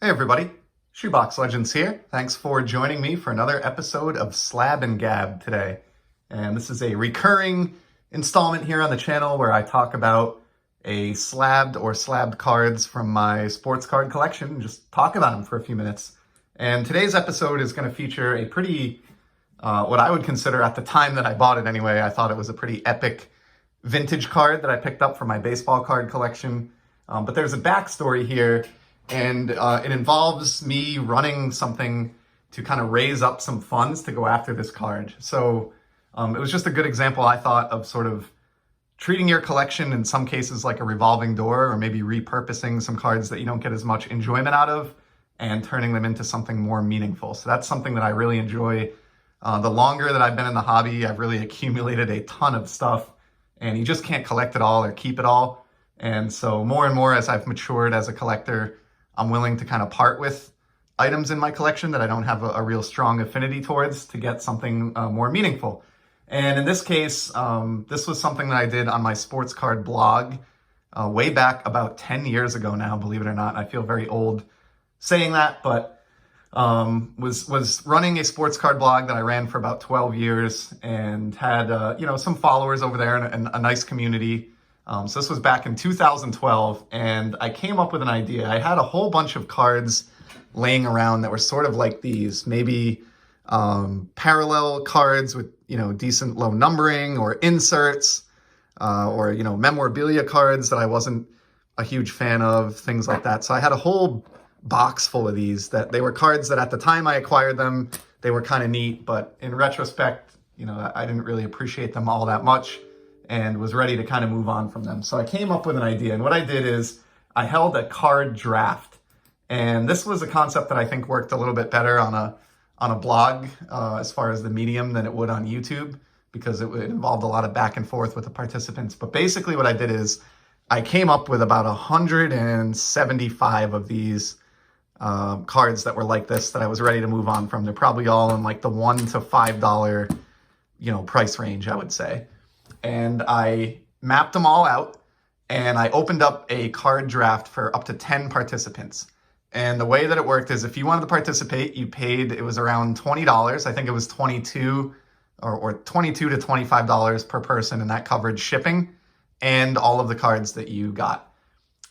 Hey everybody, Shoebox Legends here. Thanks for joining me for another episode of Slab and Gab today. And this is a recurring installment here on the channel where I talk about a slabbed cards from my sports card collection and just talk about them for a few minutes. And today's episode is going to feature a pretty, what I would consider at the time that I bought it anyway, I thought it was a pretty epic vintage card that I picked up for my baseball card collection. But there's a backstory here. And it involves me running something to kind of raise up some funds to go after this card. So it was just a good example, I thought, of sort of treating your collection in some cases like a revolving door, or maybe repurposing some cards that you don't get as much enjoyment out of and turning them into something more meaningful. So that's something that I really enjoy. The longer that I've been in the hobby, I've really accumulated a ton of stuff, and you just can't collect it all or keep it all. And so more and more as I've matured as a collector, I'm willing to kind of part with items in my collection that I don't have a real strong affinity towards to get something more meaningful. And in this case, this was something that I did on my sports card blog way back about 10 years ago now, believe it or not. I feel very old saying that, but was running a sports card blog that I ran for about 12 years and had some followers over there and a nice community. So this was back in 2012, and I came up with an idea. I had a whole bunch of cards laying around that were sort of like these, maybe parallel cards with, decent low numbering, or inserts, or, memorabilia cards that I wasn't a huge fan of, things like that. So I had a whole box full of these that they were cards that at the time I acquired them, they were kind of neat, but in retrospect, I didn't really appreciate them all that much, and was ready to kind of move on from them. So I came up with an idea, and what I did is I held a card draft. And this was a concept that I think worked a little bit better on a blog as far as the medium than it would on YouTube, because it involved a lot of back and forth with the participants. But basically what I did is I came up with about 175 of these cards that were like this that I was ready to move on from. They're probably all in like the $1 to $5, price range, I would say. And I mapped them all out, and I opened up a card draft for up to 10 participants. And the way that it worked is if you wanted to participate, you paid, it was around $20. I think it was $22 or $22 to $25 per person, and that covered shipping and all of the cards that you got.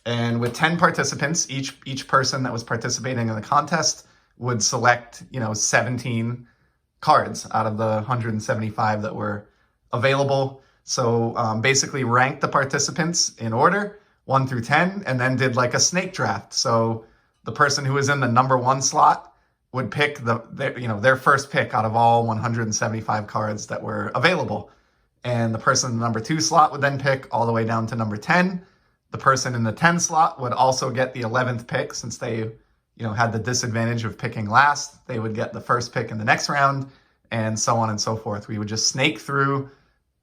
And with 10 participants, each person that was participating in the contest would select, 17 cards out of the 175 that were available. So basically ranked the participants in order, 1 through 10, and then did like a snake draft. So the person who was in the number 1 slot would pick their first pick out of all 175 cards that were available. And the person in the number 2 slot would then pick all the way down to number 10. The person in the 10 slot would also get the 11th pick, since they had the disadvantage of picking last. They would get the first pick in the next round, and so on and so forth. We would just snake through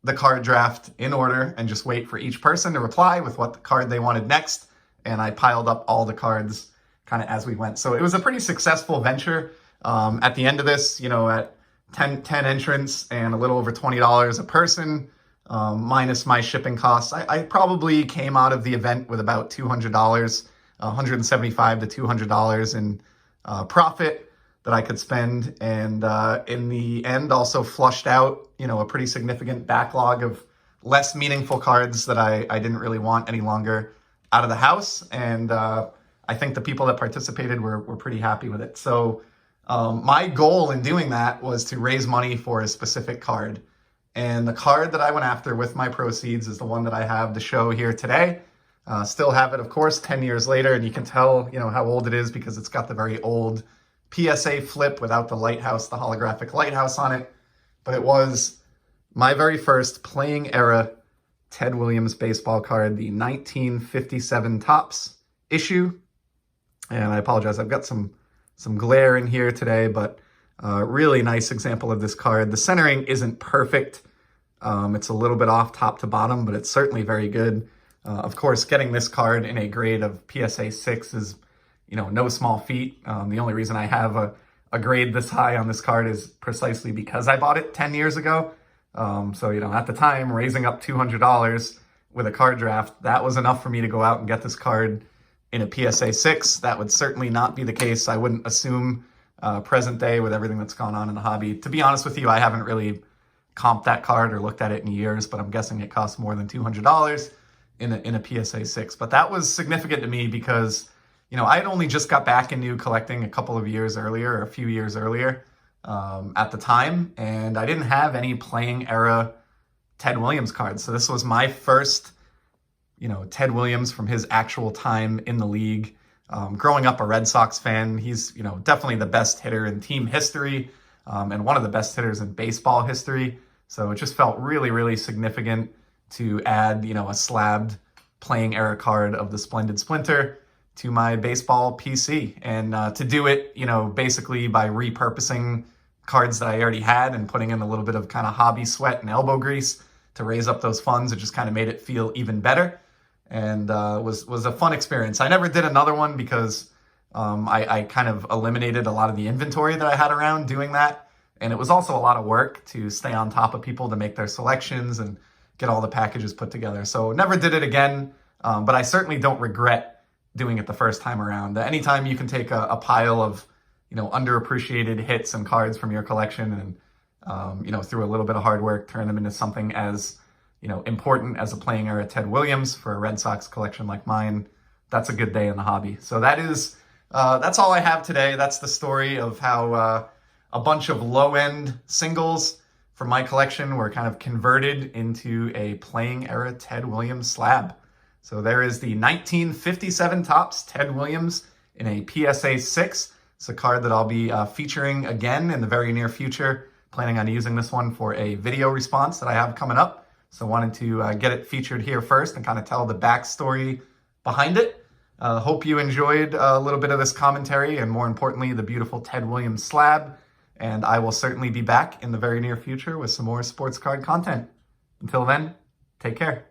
the card draft in order and just wait for each person to reply with what the card they wanted next. And I piled up all the cards kind of as we went. So it was a pretty successful venture. At the end of this, at 10 entrants and a little over $20 a person, minus my shipping costs, I probably came out of the event with about $200, $175 to $200 in profit that I could spend, and in the end also flushed out, a pretty significant backlog of less meaningful cards that I didn't really want any longer out of the house. And I think the people that participated were pretty happy with it. So my goal in doing that was to raise money for a specific card. And the card that I went after with my proceeds is the one that I have to show here today. Still have it, of course, 10 years later, and you can tell, how old it is because it's got the very old PSA flip without the lighthouse, the holographic lighthouse on it. But it was my very first playing era Ted Williams baseball card, the 1957 Topps issue. And I apologize, I've got some glare in here today, but really nice example of this card. The centering isn't perfect. It's a little bit off top to bottom, but it's certainly very good. Of course, getting this card in a grade of PSA 6 is no small feat. The only reason I have a grade this high on this card is precisely because I bought it 10 years ago. So, at the time, raising up $200 with a card draft, that was enough for me to go out and get this card in a PSA 6. That would certainly not be the case. I wouldn't assume present day with everything that's gone on in the hobby. To be honest with you, I haven't really comped that card or looked at it in years, but I'm guessing it costs more than $200 in a PSA 6. But that was significant to me because, I had only just got back into collecting a couple of years earlier, or a few years earlier at the time, and I didn't have any playing era Ted Williams cards. So this was my first, Ted Williams from his actual time in the league. Growing up a Red Sox fan, he's, definitely the best hitter in team history and one of the best hitters in baseball history. So it just felt really, really significant to add, a slabbed playing era card of the Splendid Splinter to my baseball PC. And to do it, basically by repurposing cards that I already had and putting in a little bit of kind of hobby sweat and elbow grease to raise up those funds, it just kind of made it feel even better. And was a fun experience. I never did another one because I kind of eliminated a lot of the inventory that I had around doing that. And it was also a lot of work to stay on top of people to make their selections and get all the packages put together. So never did it again, but I certainly don't regret doing it the first time around. Anytime you can take a pile of, underappreciated hits and cards from your collection and, through a little bit of hard work, turn them into something as, important as a playing era Ted Williams for a Red Sox collection like mine, that's a good day in the hobby. So that's all I have today. That's the story of how a bunch of low-end singles from my collection were kind of converted into a playing era Ted Williams slab. So there is the 1957 Topps Ted Williams in a PSA 6. It's a card that I'll be featuring again in the very near future. Planning on using this one for a video response that I have coming up. So wanted to get it featured here first and kind of tell the backstory behind it. Hope you enjoyed a little bit of this commentary and more importantly, the beautiful Ted Williams slab. And I will certainly be back in the very near future with some more sports card content. Until then, take care.